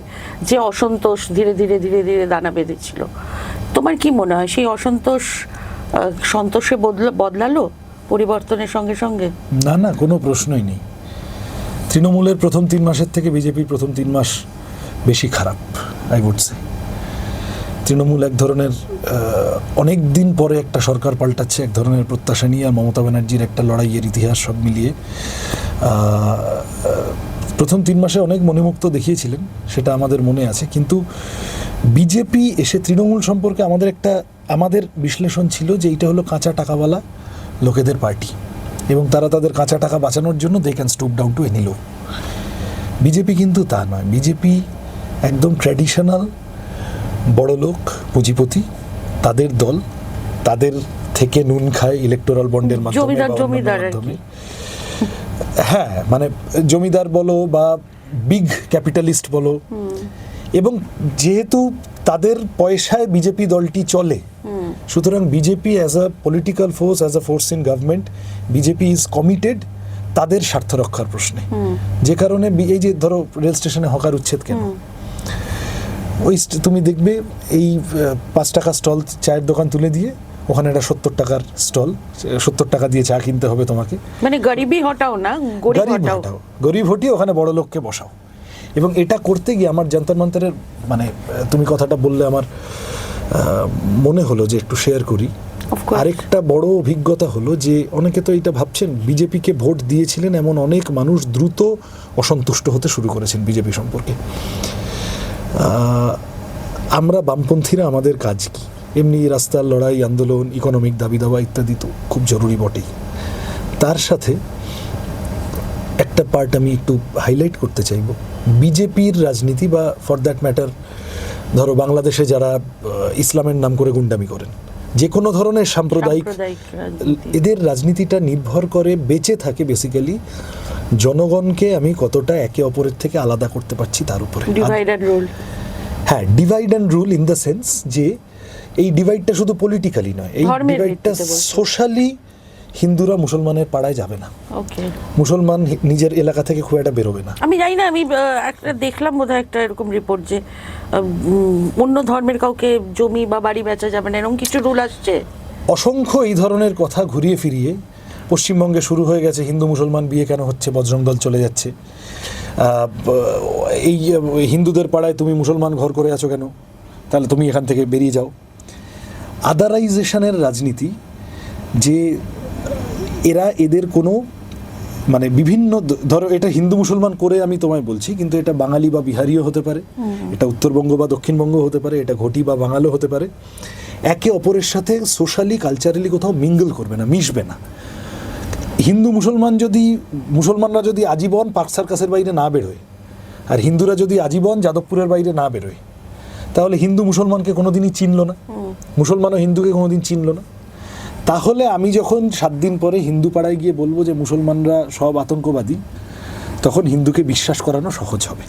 যে অসন্তোষ ধীরে ধীরে ধীরে ধীরে দানা বেঁধেছিল, তোমার কি মনে হয় সেই অসন্তোষ সন্তোষে বদলালো পরিবর্তনের সঙ্গে সঙ্গে? না না, কোনো প্রশ্নই নেই। তৃণমূলের প্রথম 3 মাসের থেকে বিজেপির প্রথম 3 মাস বেশি খারাপ, আই উড সে। তৃণমূল এক ধরনের অনেক দিন পরে একটা সরকার পাল্টাচ্ছে, এক ধরনের প্রত্যাশা নিয়ে, আর মমতা ব্যানার্জির একটা লড়াইয়ের ইতিহাস সব মিলিয়ে প্রথম 3 মাসে অনেক মনোমুক্ত দেখিয়েছিলেন, সেটা আমাদের মনে আছে। কিন্তু বিজেপি এসে তৃণমূল সম্পর্কে আমাদের বিশ্লেষণ ছিল যে এইটা হলো কাঁচা টাকাওয়ালা লোকেদের পার্টি এবং তারা তাদের কাঁচা টাকা বাঁচানোর জন্য they can stoop down to any low. BJP কিন্তু তা নয়। বিজেপি একদম ট্র্যাডিশনাল বড় লোক, পুঁজিপতি, তাদের দল, তাদের থেকে নুন খায় ইলেকটোরাল বন্ডের মাধ্যমে। হ্যাঁ, মানে জমিদার বলো বা বিগ ক্যাপিটালিস্ট বলো, এবং যেহেতু তাদের পয়সায় বিজেপি দলটি চলে, সুতরাং BJP as a political force, as a force in government, BJP is committed তাদের স্বার্থ রক্ষার প্রশ্নে। যে কারণে এই যে ধরো রেল স্টেশনে হকার উচ্ছেদ কেন, ওই তুমি দেখবে এই 5 টাকা স্টল চায়ের দোকান তুলে দিয়ে ওখানে একটা 70 টাকার স্টল, 70 টাকা দিয়ে চা কিনতে হবে তোমাকে, মানে গরিবই হটাও না, গরিব হটিয়ে ওখানে বড় লোককে বসাও। এবং এটা করতে গিয়ে আমার যন্তর মন্তরের, মানে তুমি কথাটা বললে আমার মনে হলো যে একটু শেয়ার করি। আরেকটা বড় অভিজ্ঞতা হলো যে অনেকে তো এটা ভাবছেন, বিজেপিকে ভোট দিয়েছিলেন এমন অনেক মানুষ দ্রুত অসন্তুষ্ট হতে শুরু করেছেন বিজেপি সম্পর্কে। আমরা বামপন্থীরা আমাদের কাজ কি? এমনি রাস্তার লড়াই, আন্দোলন, ইকোনমিক দাবি দাওয়া ইত্যাদি তো খুব জরুরি বটেই। তার সাথে একটা পার্ট আমি একটু হাইলাইট করতে চাইব, বিজেপির রাজনীতি বা ফর দ্যাট ম্যাটার ধরো বাংলাদেশে যারা ইসলামের নাম করে গুন্ডামি করেন, যে কোনো ধরনের সাম্প্রদায়িক রাজনীতি। এদের রাজনীতিটা নির্ভর করে বেঁচে থাকে বেসিক্যালি জনগণকে আমি কতটা একে অপরের থেকে আলাদা করতে পারছি তার উপরে। Divide and rule. হ্যাঁ, divide and rule in the sense যে এই ডিভাইডটা শুধু পলিটিক্যালি নয়, এই ধর্মের ডিভাইডটা ভিত্তিতে বলছো। সোশ্যালি হিন্দুরা মুসলমানের পাড়ায় যাবে না, ওকে। মুসলমান নিজের এলাকা থেকে খুব একটা বেরোবে না। আমি জানি না, আমি একটা দেখলাম বোধহয় একটা এরকম রিপোর্ট যে অন্য ধর্মের কাউকে জমি বা বাড়ি বেচা যাবে না, এরকম কিছু রুল আসছে। অসংখ্য এই ধরনের কথা ঘুরিয়ে ফিরিয়ে পশ্চিমবঙ্গে শুরু হয়ে গেছে, হিন্দু মুসলমান বিয়ে কেন হচ্ছে, বজরং দল চলে যাচ্ছে, এই হিন্দুদের পাড়ায় তুমি মুসলমান ঘর করে আছো কেন, তাহলে তুমি এখান থেকে বেরিয়ে যাও। আদারাইজেশনের রাজনীতি, যে এরা এদের কোনো মানে বিভিন্ন ধরো এটা হিন্দু মুসলমান করে আমি তোমায় বলছি, কিন্তু এটা বাঙালি বা বিহারিও হতে পারে, এটা উত্তরবঙ্গ বা দক্ষিণবঙ্গ হতে পারে, এটা ঘটি বা বাঙালও হতে পারে, একে অপরের সাথে সোশ্যালি কালচারালি কোথাও মিঙ্গল করবে না, মিশবে না। হিন্দু মুসলমান যদি মুসলমানরা যদি আজীবন পার্ক সার্কাসের বাইরে না বেরোয় আর হিন্দুরা যদি আজীবন যাদবপুরের বাইরে না বেরোয়, তাহলে হিন্দু মুসলমানকে কোনোদিনই চিনল না, মুসলমানও হিন্দুকে কোনোদিন চিনল না। তাহলে আমি যখন 7 দিন পরে হিন্দু পাড়ায় গিয়ে বলবো যে মুসলমানরা সব আতঙ্কবাদী, তখন হিন্দুকে বিশ্বাস করানো সহজ হবে।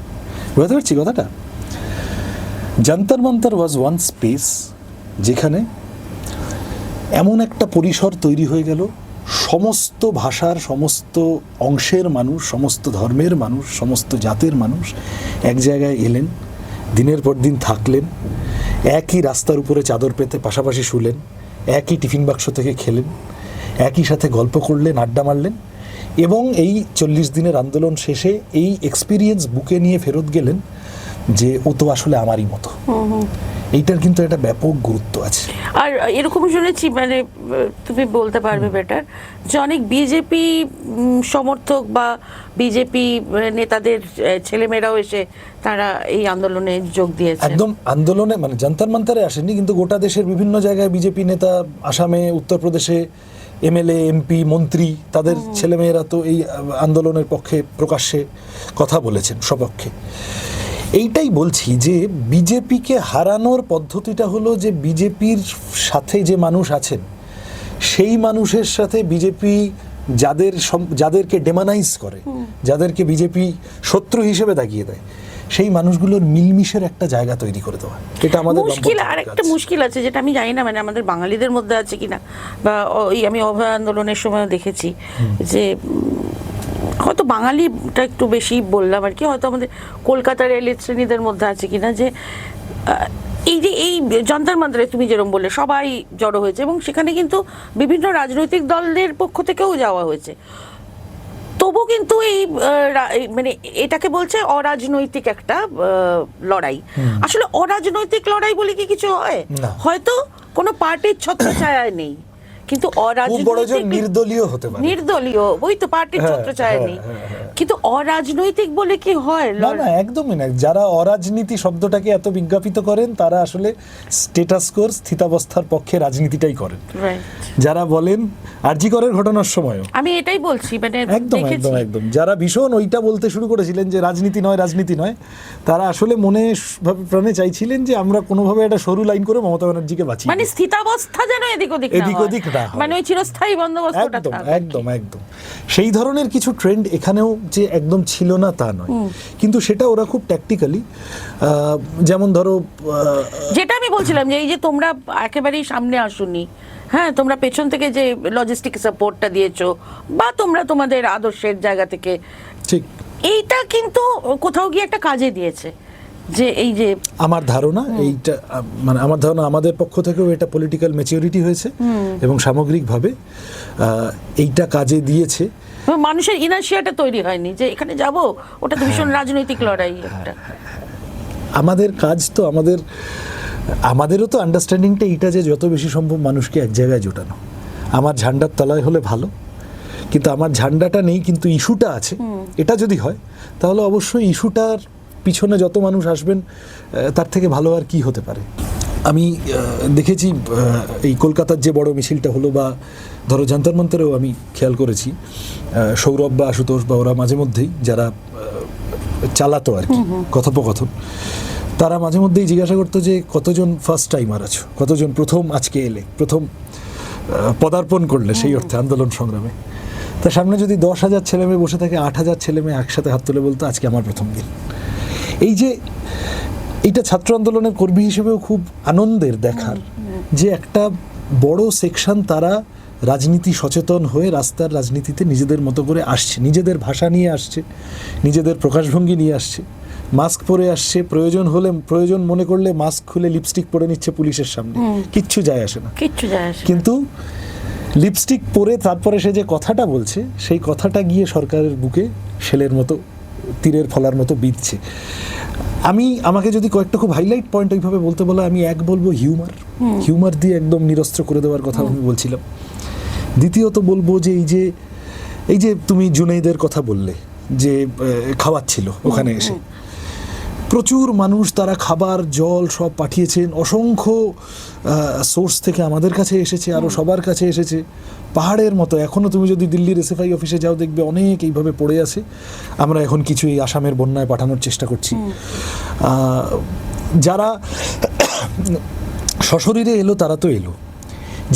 বুঝতে পারছি কথাটা? Jantar Mantar was one space যেখানে এমন একটা পরিসর তৈরি হয়ে গেল, সমস্ত ভাষার, সমস্ত অংশের মানুষ, সমস্ত ধর্মের মানুষ, সমস্ত জাতের মানুষ এক জায়গায় এলেন, দিনের পর দিন থাকলেন, একই রাস্তার উপরে চাদর পেতে পাশাপাশি শুলেন, একই টিফিন বাক্স থেকে খেলেন, একই সাথে গল্প করলেন, আড্ডা মারলেন, এবং এই 40 দিনের আন্দোলন শেষে এই এক্সপিরিয়েন্স বুকে নিয়ে ফেরত গেলেন যে ও তো আসলে আমারই মতো। এইটার কিন্তু একটা ব্যাপক গুরুত্ব আছে। আর এরকম শুনেছি, মানে তুমি বলতে পারবে বেটার, যে অনেক বিজেপি সমর্থক বা বিজেপি নেতাদের ছেলেমেয়েরাও এসে তারা এই আন্দোলনে যোগ দিয়েছে। একদম আন্দোলনে মানে যন্তর মন্তরে আসেনি, কিন্তু গোটা দেশের বিভিন্ন জায়গায় বিজেপি নেতা, আসামে, উত্তরপ্রদেশে এমএলএ, এমপি, মন্ত্রী, তাদের ছেলেমেয়েরা তো এই আন্দোলনের পক্ষে প্রকাশ্যে কথা বলেছেন, সপক্ষে। এইটাই বলছি যে বিজেপিকে হারানোর পদ্ধতিটা হলো যে বিজেপির সাথে যে মানুষ আছেন সেই মানুষের সাথে বিজেপি যাদেরকে ডেমানাইজ করে, যাদেরকে বিজেপি শত্রু হিসেবে দেখিয়ে দেয়, সেই মানুষগুলোর মিলমিশের একটা জায়গা তৈরি করে দেওয়া, এটা আমাদের মুশকিল। আর একটা মুশকিল আছে যেটা আমি জানি না, মানে আমাদের বাঙালিদের মধ্যে আছে কিনা, বা ওই আমি অভয় আন্দোলনের সময়ও দেখেছি যে হয়তো বাঙালিটা একটু বেশি বললাম আর কি, হয়তো আমাদের কলকাতার এলিট শ্রেণীদের মধ্যে আছে কিনা, যে এই যে এই যন্তর মন্তরে তুমি যেরকম বললে সবাই জড়ো হয়েছে, এবং সেখানে কিন্তু বিভিন্ন রাজনৈতিক দলের পক্ষ থেকেও যাওয়া হয়েছে, তবু কিন্তু এই মানে এটাকে বলছে অরাজনৈতিক একটা লড়াই। আসলে অরাজনৈতিক লড়াই বলে কি কিছু হয়? হয়তো কোনো পার্টির ছত্রছায়ায় নেই, কিন্তু অরাজনৈতিক নির্দলীয় হতে পারে, নির্দলীয়, ওই তো পার্টির ছত্রছায়ায় নেই, কিন্তু অরাজনৈতিক বলে কি হয়? না না, একদমই না। যারা অরাজনীতি শব্দটাকে এত বিজ্ঞাপিত করেন তারা আসলে স্ট্যাটাস কোর, স্থিতাবস্থার পক্ষে রাজনীতিটাই করেন। যারা বলেন আরজি করের ঘটনার সময়ও আমি এটাই বলছি, মানে একদম একদম একদম যারা ভীষণ ওইটা বলতে শুরু করেছিলেন যে রাজনীতি নয়, রাজনীতি নয়, তারা আসলে মনে প্রাণে চাইছিলেন যে আমরা কোনোভাবে একটা সরু লাইন করে মমতা ব্যানার্জিকে বাঁচি, মানে স্থিতাবস্থা যেন এদিক ওদিক না হয়, মানে ওই চিরস্থায়ী বন্দোবস্তটা একদম একদম একদম সেই ধরনের কিছু ট্রেন্ড এখানেও যে একদম ছিল না তা নয়, কিন্তু সেটা ওরা খুব ট্যাকটিক্যালি, যেমন ধরো যেটা আমি বলছিলাম যে এই যে তোমরা একেবারেই সামনে আসুনি, হ্যাঁ, তোমরা পেছন থেকে যে লজিস্টিক সাপোর্টটা দিয়েছো বা তোমরা তোমাদের আদর্শের জায়গা থেকে, ঠিক, এইটা কিন্তু কোথাও গিয়ে একটা কাজে দিয়েছে। যে এই যে আমার ধারণা এইটা, মানে আমার ধারণা আমাদের পক্ষ থেকেও এটা পলিটিক্যাল ম্যাচিউরিটি হয়েছে এবং সামগ্রিকভাবে এইটা কাজে দিয়েছে। মানুষের ইনার্শিয়াটা তৈরি হয়নি যে এখানে যাব, ওটা তো ভীষণ রাজনৈতিক লড়াই একটা। আমাদের কাজ তো আমাদেরও তো আন্ডারস্ট্যান্ডিংটা এইটা যে যত বেশি সম্ভব মানুষকে এক জায়গায় জোটানো। আমার ঝান্ডার তলায় হলে ভালো, কিন্তু আমার ঝান্ডাটা নেই কিন্তু ইস্যুটা আছে, এটা যদি হয় তাহলে অবশ্যই ইস্যুটার পিছনে যত মানুষ আসবেন তার থেকে ভালো আর কি হতে পারে। আমি দেখেছি এই কলকাতার যে বড় মিছিলটা হলো, বা ধরো যন্তর মন্তরেও আমি খেয়াল করেছি সৌরভ বা আশুতোষ বা ওরা মাঝে মধ্যেই যারা চালাতো আর কি কথোপকথন, তারা মাঝে মধ্যেই জিজ্ঞাসা করতো যে কতজন ফার্স্ট টাইমার আছো, কতজন প্রথম আজকে এলে, প্রথম পদার্পণ করলে সেই অর্থে আন্দোলন সংগ্রামে। তার সামনে যদি 10,000 ছেলে মেয়ে বসে থাকে, 8,000 ছেলে মেয়ে একসাথে হাত তুলে বলতো আজকে আমার প্রথম দিন। এই যে এইটা ছাত্র আন্দোলনের কর্মী হিসেবেও খুব আনন্দের দেখার যে একটা বড় সেকশন তারা রাজনীতি সচেতন হয়ে রাস্তার রাজনীতিতে নিজেদের মতো করে আসছে, নিজেদের ভাষা নিয়ে আসছে, নিজেদের প্রকাশভঙ্গি নিয়ে আসছে, মাস্ক পরে আসছে, প্রয়োজন মনে করলে মাস্ক খুলে লিপস্টিক পরে নিচ্ছে পুলিশের সামনে, কিচ্ছু যায় আসে না, কিচ্ছু যায় আসে না। কিন্তু লিপস্টিক পরে তারপরে সে যে কথাটা বলছে সেই কথাটা গিয়ে সরকারের বুকে শেলের মতো, তীরের ফলার মতো বিঁধছে। আমাকে যদি কয়েকটা খুব হাইলাইট পয়েন্ট ওইভাবে বলতে বলা, আমি এক বলবো হিউমার দিয়ে একদম নিরস্ত্র করে দেওয়ার কথা আমি বলছিলাম। দ্বিতীয়ত বলবো যে এই যে তুমি জুনাইদের কথা বললে যে খাওয়াচ্ছিল ওখানে এসে, প্রচুর মানুষ তারা খাবার জল সব পাঠিয়েছেন, অসংখ্য সোর্স থেকে আমাদের কাছে এসেছে, আরও সবার কাছে এসেছে পাহাড়ের মতো। এখনও তুমি যদি দিল্লির এসএফআই অফিসে যাও দেখবে অনেক এইভাবে পড়ে আছে। আমরা এখন কিছু এই আসামের বন্যায় পাঠানোর চেষ্টা করছি। যারা সশরীরে এলো তারা তো এলো,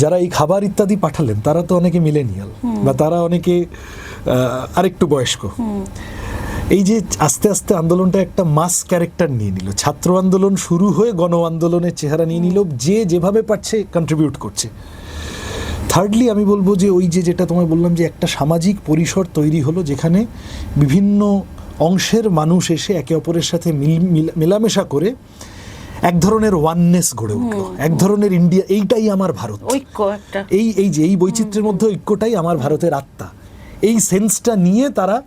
যারা এই খাবার ইত্যাদি পাঠালেন তারা তো অনেকে মিলেনিয়াল বা তারা অনেকে আরেকটু বয়স্ক। এই যে আস্তে আস্তে আন্দোলনটা একটা মাস ক্যারেক্টার নিয়ে নিল, ছাত্র আন্দোলন শুরু হয়ে গণ আন্দোলনের চেহারা নিয়ে নিল, যে যেভাবে পারছে কন্ট্রিবিউট করছে। থার্ডলি আমি বলবো যে ওই যেটা তোমায় বললাম যে একটা সামাজিক পরিসর তৈরি হলো যেখানে বিভিন্ন অংশের মানুষ এসে একে অপরের সাথে মেলামেশা করে এক ধরনের ওয়াননেস গড়ে উঠলো, এক ধরনের ইন্ডিয়া, এইটাই আমার ভারত, ঐক্য একটা, এই বৈচিত্র্যের মধ্যে ঐক্যটাই আমার ভারতের আত্মা, এই সেন্সটা নিয়ে তারা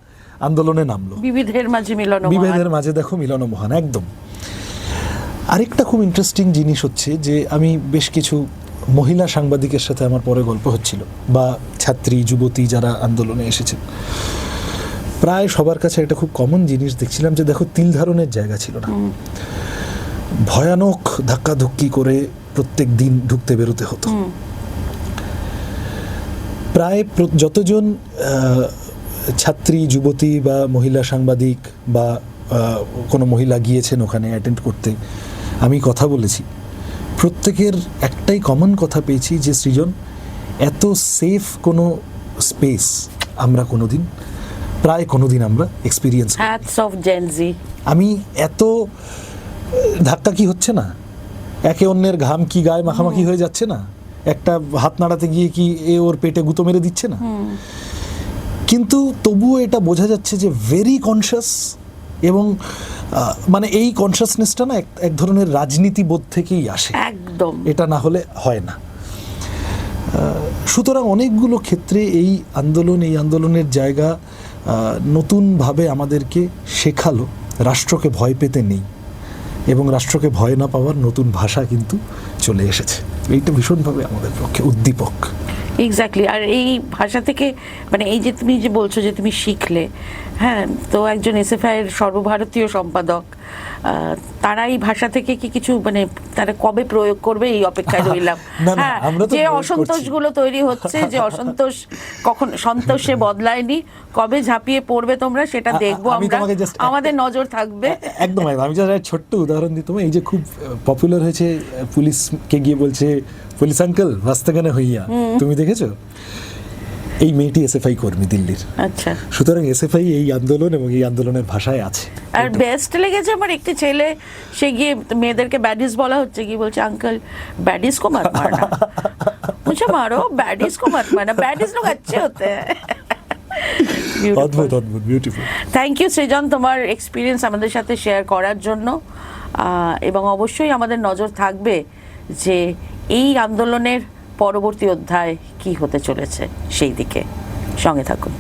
আন্দোলনে নামলো। বিবিধের মাঝে দেখো মিলন মহান। একদম। আরেকটা খুব ইন্টারেস্টিং জিনিস হচ্ছে যে আমি বেশ কিছু মহিলা সাংবাদিকের সাথে আমার পরে গল্প হচ্ছিল, বা ছাত্রী যুবতী যারা আন্দোলনে এসেছেন, প্রায় সবার কাছে একটা খুব কমন জিনিস দেখছিলাম যে দেখো তিল ধারণের জায়গা ছিল না, ভয়ানক ধাক্কাধুক্কি করে প্রত্যেক দিন ঢুকতে বেরোতে হতো। প্রায় যতজন ছাত্রী যুবতী বা মহিলা সাংবাদিক বা কোনো মহিলা গিয়েছেন ওখানে অ্যাটেন্ড করতে, আমি কথা বলেছি, প্রত্যেকের একটাই কমন কথা পেয়েছি যে সৃজন, এত সেফ কোনো স্পেস আমরা প্রায় কোনোদিন আমরা এক্সপিরিয়েন্স করি। আমি এত ধাক্কা কি হচ্ছে না, একে অন্যের ঘাম কি গায়ে মাখামাখি হয়ে যাচ্ছে না, একটা হাত নাড়াতে গিয়ে কি ওর পেটে গুঁতো মেরে দিচ্ছে না, কিন্তু তবুও এটা বোঝা যাচ্ছে যে ভেরি কনসিয়াস। এবং মানে এই কনসিয়াসনেসটা না এক ধরনের রাজনীতিবোধ থেকেই আসে, একদম, এটা না হলে হয় না। সুতরাং অনেকগুলো ক্ষেত্রে এই আন্দোলনের জায়গা নতুনভাবে আমাদেরকে শেখালো রাষ্ট্রকে ভয় পেতে নেই, এবং রাষ্ট্রকে ভয় না পাওয়ার নতুন ভাষা কিন্তু চলে এসেছে। এইটা ভীষণভাবে আমাদের পক্ষে উদ্দীপক। এক্স্যাক্টলি। আর এই ভাষা থেকে মানে এই যে তুমি যে বলছো যে তুমি শিখলে, হ্যাঁ, তো একজন এসএফআই এর সর্বভারতীয় সম্পাদক, তারা এই ভাষা থেকে কি কিছু মানে তারা কবে প্রয়োগ করবে এই অপেক্ষায় রইলাম। হ্যাঁ, যে অসন্তোষগুলো তৈরি হচ্ছে, যে অসন্তোষ কখন সন্তোষে বদলায়নি, কবে ঝাঁপিয়ে পড়বে তোমরা সেটা দেখবো আমরা, আমাদের নজর থাকবে। একদম। আমি জাস্ট একটা ছোট্ট উদাহরণ দিই তোমায়। এই যে খুব পপুলার হয়েছে, পুলিশকে গিয়ে বলছে পুলিশ আঙ্কেল ভাস্তাগানে হইয়া, তুমি দেখেছো? এই মেয়েটি এসএফআই কর্মী দিল্লির। আচ্ছা। সুতরাং এসএফআই এই আন্দোলন এবং এই আন্দোলনের ভাষায় আছে। আর বেস্ট লেগেছে আমার একটি ছেলে, সে গিয়ে মেয়েদেরকে ব্যাডিস বলা হচ্ছে, গিয়ে বলছে আঙ্কেল ব্যাডিস কো মত মারনা, মুঝে মারো ব্যাডিস কো মত মারনা, ব্যাডিস লোক अच्छे होते हैं। অদ্ভুত, বিউটিফুল। থ্যাংক ইউ সৃজন তোমার এক্সপিরিয়েন্স আমাদের সাথে শেয়ার করার জন্য, এবং অবশ্যই আমাদের নজর থাকবে যে এই আন্দোলনের পরবর্তী অধ্যায় কি হতে চলেছে সেই দিকে। সঙ্গে থাকুন।